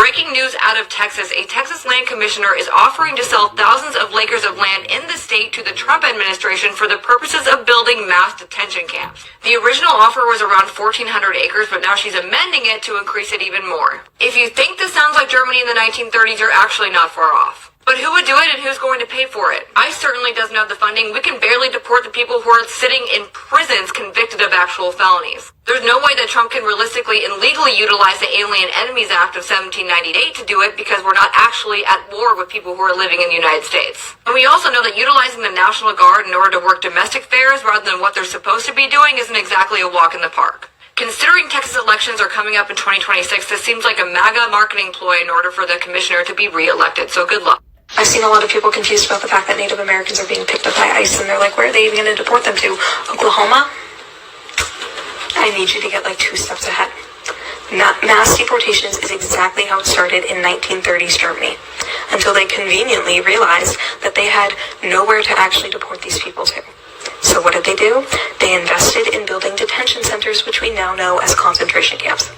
Breaking news out of Texas. A Texas land commissioner is offering to sell thousands of acres of land in the state to the Trump administration for the purposes of building mass detention camps. The original offer was around 1,400 acres, but now she's amending it to increase it even more. If you think this sounds like Germany in the 1930s, you're actually not far off. But who would do it and who's going to pay for it? ICE certainly doesn't have the funding. We can barely deport the people who are sitting in prisons convicted of actual felonies. There's no way that Trump can realistically and legally utilize the Alien Enemies Act of 1798 to do it because we're not actually at war with people who are living in the United States. And we also know that utilizing the National Guard in order to work domestic affairs rather than what they're supposed to be doing isn't exactly a walk in the park. Considering Texas elections are coming up in 2026, this seems like a MAGA marketing ploy in order for the commissioner to be reelected, so good luck. I've seen a lot of people confused about the fact that Native Americans are being picked up by ICE, and they're like, where are they even going to deport them to? Oklahoma? I need you to get like 2 steps ahead. Mass deportations is exactly how it started in 1930s Germany, until they conveniently realized that they had nowhere to actually deport these people to. So what did they do? They invested in building detention centers, which we now know as concentration camps.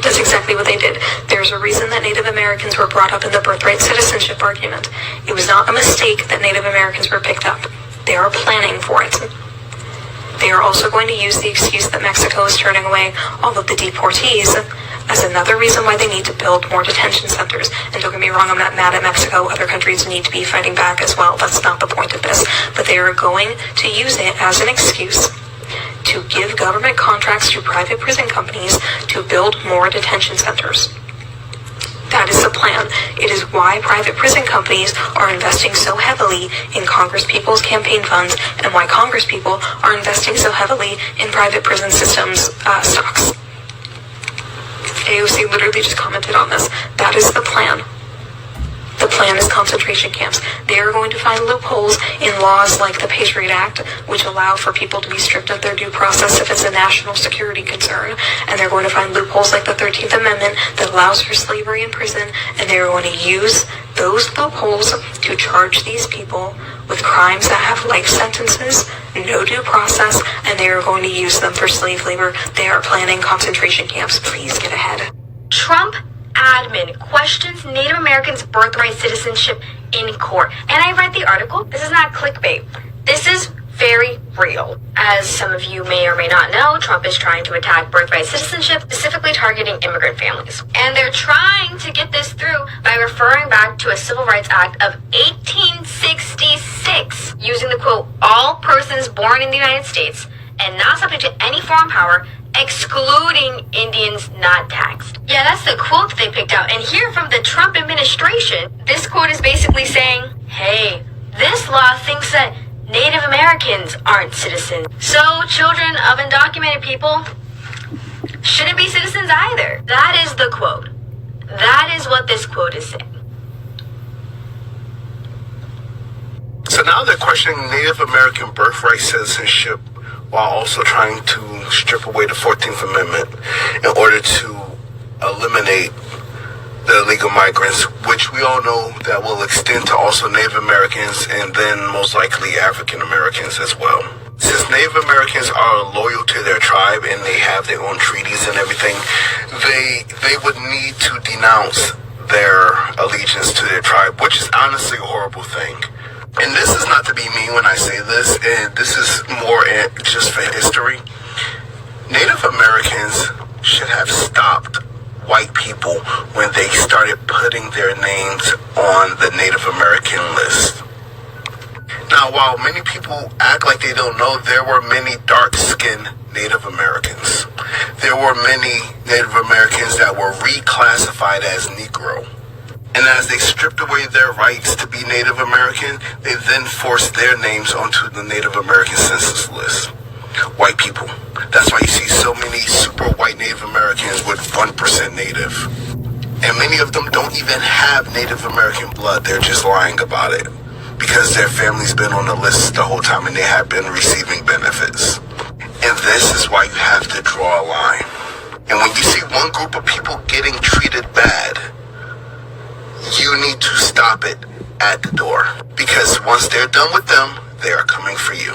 That's exactly what they did. There's a reason that Native Americans were brought up in the birthright citizenship argument. It was not a mistake that Native Americans were picked up. They are planning for it. They are also going to use the excuse that Mexico is turning away all of the deportees as another reason why they need to build more detention centers. And don't get me wrong, I'm not mad at Mexico. Other countries need to be fighting back as well. That's not the point of this. But they are going to use it as an excuse to give government contracts to private prison companies to build more detention centers. That is the plan. It is why private prison companies are investing so heavily in congresspeople's campaign funds and why congresspeople are investing so heavily in private prison systems stocks. AOC literally just commented on this. That is the plan. The plan is concentration camps. They are going to find loopholes in laws like the Patriot Act, which allow for people to be stripped of their due process if it's a national security concern. And they're going to find loopholes like the 13th Amendment that allows for slavery in prison. And they're going to use those loopholes to charge these people with crimes that have life sentences, no due process, and they are going to use them for slave labor. They are planning concentration camps. Please get ahead. Trump admin questions Native Americans' birthright citizenship in court. And I read the article. This is not clickbait. This is very real. As some of you may or may not know, Trump is trying to attack birthright citizenship, specifically targeting immigrant families. And they're trying to get this through by referring back to a Civil Rights Act of 1866, using the quote, all persons born in the United States and not subject to any foreign power, excluding Indians not taxed. Yeah, that's the quote that they picked out. And here from the Trump administration, this quote is basically saying, hey, this law thinks that Native Americans aren't citizens. So children of undocumented people shouldn't be citizens either. That is the quote. That is what this quote is saying. So now they're questioning Native American birthright citizenship while also trying to strip away the 14th Amendment in order to eliminate the illegal migrants, which we all know that will extend to also Native Americans and then most likely African Americans as well. Since Native Americans are loyal to their tribe and they have their own treaties and everything, they would need to denounce their allegiance to their tribe, which is honestly a horrible thing. And this is not to be mean when I say this, and this is more just for history. Native Americans should have stopped white people when they started putting their names on the Native American list. Now, while many people act like they don't know, there were many dark-skinned Native Americans. There were many Native Americans that were reclassified as Negro. And as they stripped away their rights to be Native American, they then forced their names onto the Native American census list. White people. That's why you see so many super white Native Americans with 1% Native. And many of them don't even have Native American blood. They're just lying about it because their family's been on the list the whole time and they have been receiving benefits. And this is why you have to draw a line. And when you see one group of people getting treated bad, you need to stop it at the door, because once they're done with them, they are coming for you.